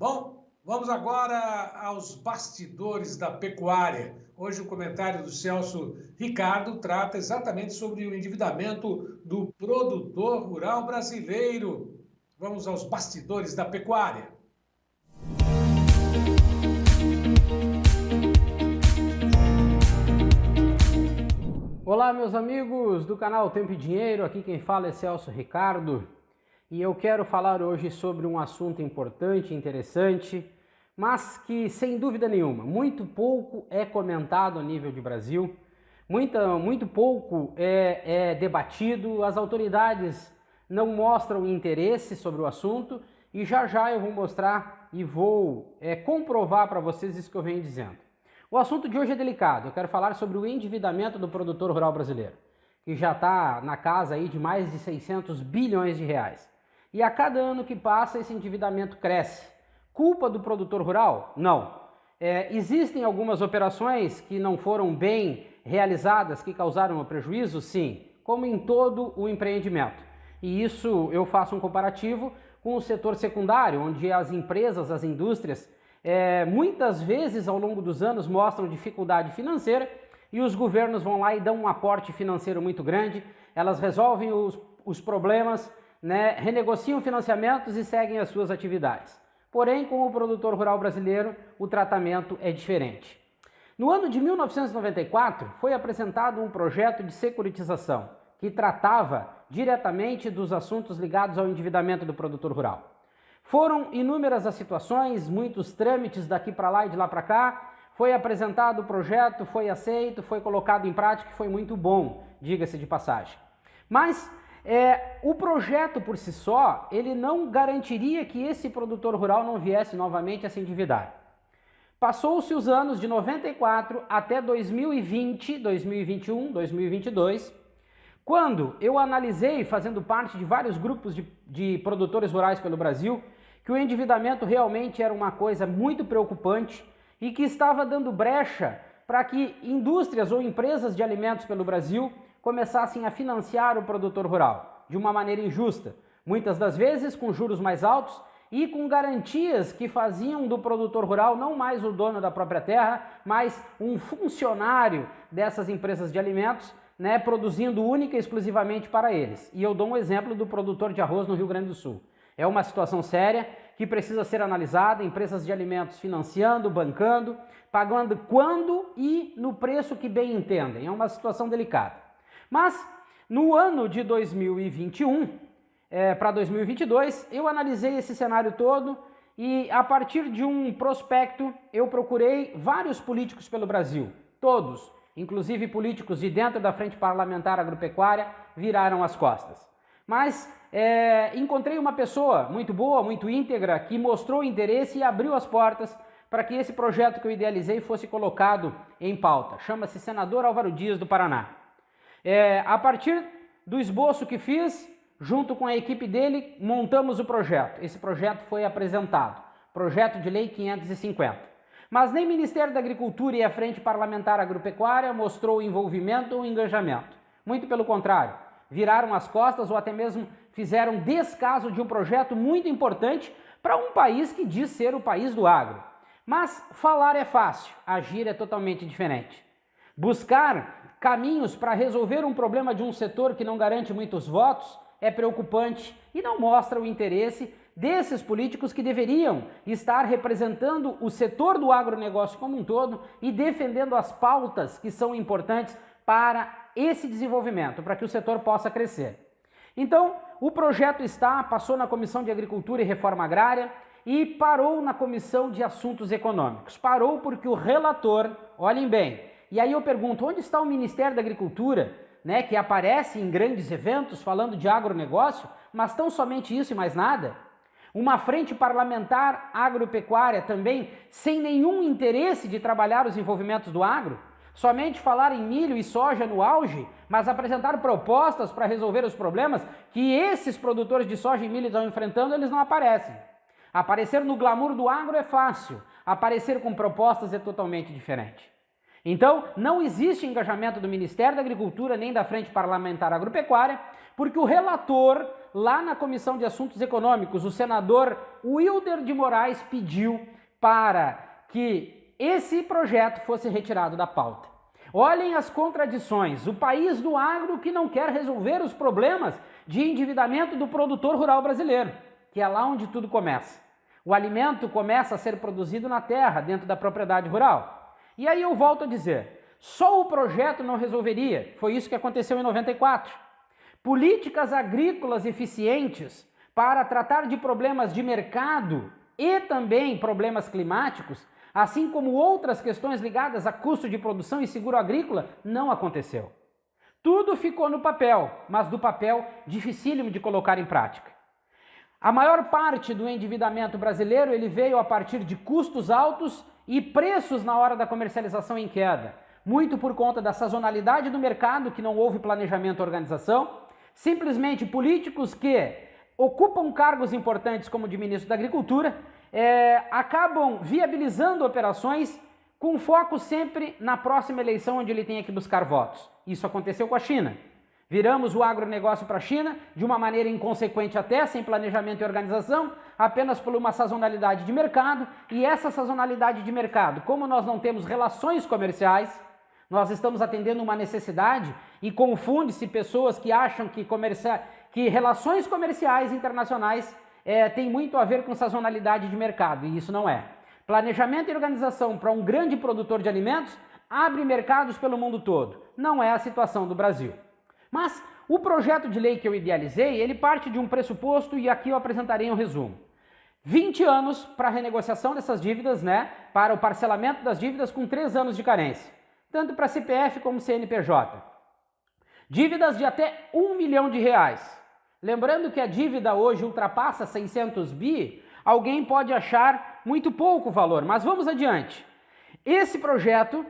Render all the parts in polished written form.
Bom, vamos agora aos bastidores da pecuária. Hoje o comentário do Celso Ricardo trata exatamente sobre o endividamento do produtor rural brasileiro. Vamos aos bastidores da pecuária. Olá, meus amigos do canal Tempo e Dinheiro, aqui quem fala é Celso Ricardo e eu quero falar hoje sobre um assunto importante, interessante, mas que sem dúvida nenhuma, muito pouco é comentado a nível de Brasil, muito pouco é debatido, as autoridades não mostram interesse sobre o assunto e já já eu vou mostrar e vou comprovar para vocês isso que eu venho dizendo. O assunto de hoje é delicado, eu quero falar sobre o endividamento do produtor rural brasileiro, que já está na casa aí de mais de 600 bilhões de reais. E a cada ano que passa esse endividamento cresce. Culpa do produtor rural? Não. Existem algumas operações que não foram bem realizadas, que causaram um prejuízo? Sim, como em todo o empreendimento. E isso eu faço um comparativo com o setor secundário, onde as empresas, as indústrias, muitas vezes ao longo dos anos mostram dificuldade financeira e os governos vão lá e dão um aporte financeiro muito grande, elas resolvem os problemas, né, renegociam financiamentos e seguem as suas atividades. Porém, com o produtor rural brasileiro, o tratamento é diferente. No ano de 1994, foi apresentado um projeto de securitização que tratava diretamente dos assuntos ligados ao endividamento do produtor rural. Foram inúmeras as situações, muitos trâmites daqui para lá e de lá para cá, foi apresentado o projeto, foi aceito, foi colocado em prática e foi muito bom, diga-se de passagem. Mas o projeto por si só, ele não garantiria que esse produtor rural não viesse novamente a se endividar. Passou-se os anos de 94 até 2020, 2021, 2022, quando eu analisei, fazendo parte de vários grupos de produtores rurais pelo Brasil, que o endividamento realmente era uma coisa muito preocupante e que estava dando brecha para que indústrias ou empresas de alimentos pelo Brasil começassem a financiar o produtor rural de uma maneira injusta, muitas das vezes com juros mais altos e com garantias que faziam do produtor rural não mais o dono da própria terra, mas um funcionário dessas empresas de alimentos, né, produzindo única e exclusivamente para eles. E eu dou um exemplo do produtor de arroz no Rio Grande do Sul. É uma situação séria que precisa ser analisada, empresas de alimentos financiando, bancando, pagando quando e no preço que bem entendem. É uma situação delicada. Mas no ano de 2021 para 2022, eu analisei esse cenário todo e a partir de um prospecto eu procurei vários políticos pelo Brasil, todos, inclusive políticos de dentro da Frente Parlamentar Agropecuária, viraram as costas. Mas encontrei uma pessoa muito boa, muito íntegra, que mostrou interesse e abriu as portas para que esse projeto que eu idealizei fosse colocado em pauta. Chama-se Senador Álvaro Dias do Paraná. A partir do esboço que fiz, junto com a equipe dele, montamos o projeto. Esse projeto foi apresentado, projeto de lei 550. Mas nem Ministério da Agricultura e a Frente Parlamentar Agropecuária mostrou envolvimento ou engajamento. Muito pelo contrário, viraram as costas ou até mesmo fizeram descaso de um projeto muito importante para um país que diz ser o país do agro. Mas falar é fácil, agir é totalmente diferente. Buscar caminhos para resolver um problema de um setor que não garante muitos votos é preocupante e não mostra o interesse desses políticos que deveriam estar representando o setor do agronegócio como um todo e defendendo as pautas que são importantes para esse desenvolvimento, para que o setor possa crescer. Então, o projeto passou na Comissão de Agricultura e Reforma Agrária e parou na Comissão de Assuntos Econômicos. Parou porque o relator, olhem bem, e aí eu pergunto, onde está o Ministério da Agricultura, né, que aparece em grandes eventos falando de agronegócio, mas tão somente isso e mais nada? Uma frente parlamentar agropecuária também sem nenhum interesse de trabalhar os envolvimentos do agro? Somente falar em milho e soja no auge, mas apresentar propostas para resolver os problemas que esses produtores de soja e milho estão enfrentando, eles não aparecem. Aparecer no glamour do agro é fácil, aparecer com propostas é totalmente diferente. Então, não existe engajamento do Ministério da Agricultura nem da Frente Parlamentar Agropecuária, porque o relator, lá na Comissão de Assuntos Econômicos, o senador Wilder de Moraes, pediu para que esse projeto fosse retirado da pauta. Olhem as contradições. O país do agro que não quer resolver os problemas de endividamento do produtor rural brasileiro, que é lá onde tudo começa. O alimento começa a ser produzido na terra, dentro da propriedade rural. E aí eu volto a dizer, só o projeto não resolveria. Foi isso que aconteceu em 94. Políticas agrícolas eficientes para tratar de problemas de mercado e também problemas climáticos, assim como outras questões ligadas a custo de produção e seguro agrícola, não aconteceu. Tudo ficou no papel, mas do papel dificílimo de colocar em prática. A maior parte do endividamento brasileiro ele veio a partir de custos altos e preços na hora da comercialização em queda, muito por conta da sazonalidade do mercado, que não houve planejamento e organização, simplesmente políticos que ocupam cargos importantes como o de ministro da Agricultura, acabam viabilizando operações com foco sempre na próxima eleição onde ele tenha que buscar votos. Isso aconteceu com a China. Viramos o agronegócio para a China de uma maneira inconsequente até, sem planejamento e organização, apenas por uma sazonalidade de mercado, e essa sazonalidade de mercado, como nós não temos relações comerciais, nós estamos atendendo uma necessidade e confunde-se pessoas que acham que relações comerciais internacionais tem muito a ver com sazonalidade de mercado, e isso não é. Planejamento e organização para um grande produtor de alimentos abre mercados pelo mundo todo. Não é a situação do Brasil. Mas o projeto de lei que eu idealizei, ele parte de um pressuposto e aqui eu apresentarei um resumo. 20 anos para a renegociação dessas dívidas, para o parcelamento das dívidas com 3 anos de carência, tanto para CPF como CNPJ. Dívidas de até R$1 milhão. Lembrando que a dívida hoje ultrapassa 600 bi, alguém pode achar muito pouco valor, mas vamos adiante. Esse projeto,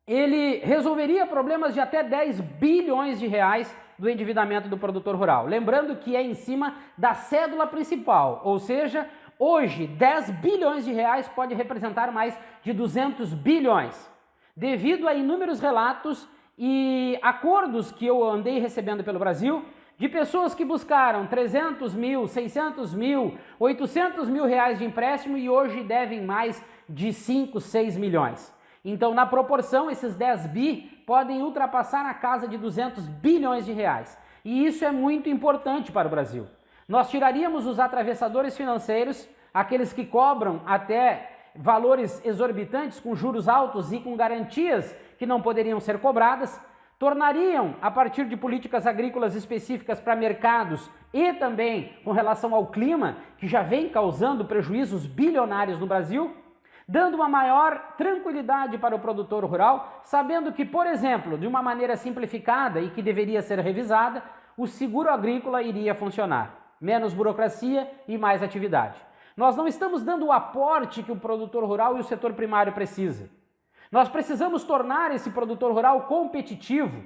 ele resolveria problemas de até 10 bilhões de reais do endividamento do produtor rural. Lembrando que é em cima da cédula principal, ou seja, hoje 10 bilhões de reais pode representar mais de 200 bilhões. Devido a inúmeros relatos e acordos que eu andei recebendo pelo Brasil, de pessoas que buscaram 300 mil, 600 mil, 800 mil reais de empréstimo e hoje devem mais de 5, 6 milhões. Então, na proporção, esses 10 bi podem ultrapassar a casa de 200 bilhões de reais. E isso é muito importante para o Brasil. Nós tiraríamos os atravessadores financeiros, aqueles que cobram até valores exorbitantes, com juros altos e com garantias que não poderiam ser cobradas, tornariam, a partir de políticas agrícolas específicas para mercados e também com relação ao clima, que já vem causando prejuízos bilionários no Brasil, dando uma maior tranquilidade para o produtor rural, sabendo que, por exemplo, de uma maneira simplificada e que deveria ser revisada, o seguro agrícola iria funcionar. Menos burocracia e mais atividade. Nós não estamos dando o aporte que o produtor rural e o setor primário precisa. Nós precisamos tornar esse produtor rural competitivo,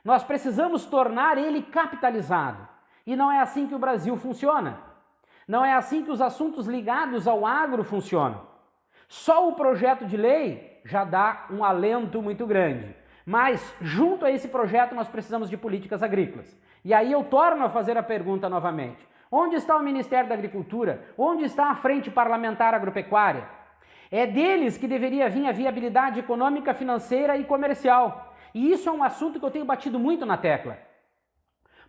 nós precisamos tornar ele capitalizado. E não é assim que o Brasil funciona. Não é assim que os assuntos ligados ao agro funcionam. Só o projeto de lei já dá um alento muito grande. Mas, junto a esse projeto, nós precisamos de políticas agrícolas. E aí eu torno a fazer a pergunta novamente. Onde está o Ministério da Agricultura? Onde está a Frente Parlamentar Agropecuária? É deles que deveria vir a viabilidade econômica, financeira e comercial. E isso é um assunto que eu tenho batido muito na tecla.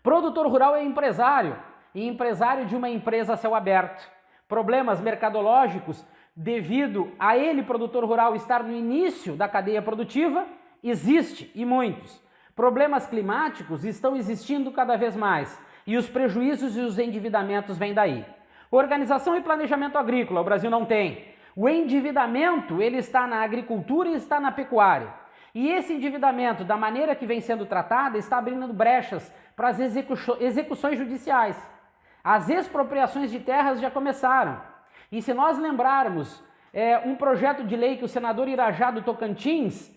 Produtor rural é empresário, e empresário de uma empresa a céu aberto. Problemas mercadológicos, devido a ele, produtor rural, estar no início da cadeia produtiva, existe, e muitos. Problemas climáticos estão existindo cada vez mais, e os prejuízos e os endividamentos vêm daí. Organização e planejamento agrícola, o Brasil não tem. O endividamento, ele está na agricultura e está na pecuária. E esse endividamento, da maneira que vem sendo tratada, está abrindo brechas para as execuções judiciais. As expropriações de terras já começaram. E se nós lembrarmos um projeto de lei que o senador Irajá do Tocantins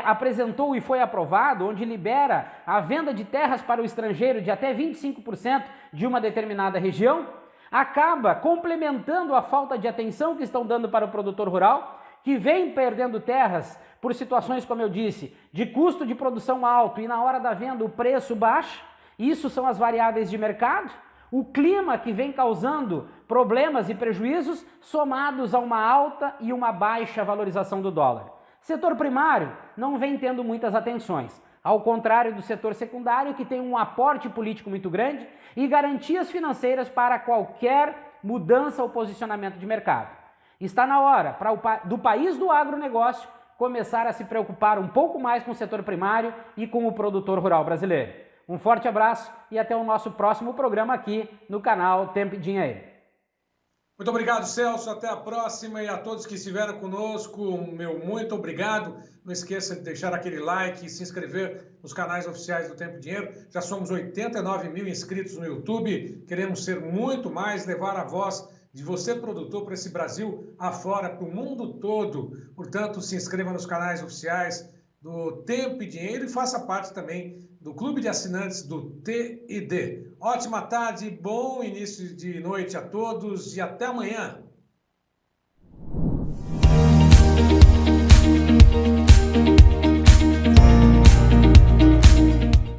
apresentou e foi aprovado, onde libera a venda de terras para o estrangeiro de até 25% de uma determinada região, acaba complementando a falta de atenção que estão dando para o produtor rural, que vem perdendo terras por situações, como eu disse, de custo de produção alto e na hora da venda o preço baixo. Isso são as variáveis de mercado. O clima que vem causando problemas e prejuízos somados a uma alta e uma baixa valorização do dólar. Setor primário não vem tendo muitas atenções, ao contrário do setor secundário, que tem um aporte político muito grande e garantias financeiras para qualquer mudança ou posicionamento de mercado. Está na hora do país do agronegócio começar a se preocupar um pouco mais com o setor primário e com o produtor rural brasileiro. Um forte abraço e até o nosso próximo programa aqui no canal Tempo e Dinheiro. Muito obrigado, Celso. Até a próxima, e a todos que estiveram conosco, meu muito obrigado. Não esqueça de deixar aquele like e se inscrever nos canais oficiais do Tempo e Dinheiro. Já somos 89 mil inscritos no YouTube. Queremos ser muito mais, levar a voz de você, produtor, para esse Brasil afora, para o mundo todo. Portanto, se inscreva nos canais oficiais do Tempo e Dinheiro e faça parte também do Clube de Assinantes do TID. Ótima tarde, bom início de noite a todos e até amanhã.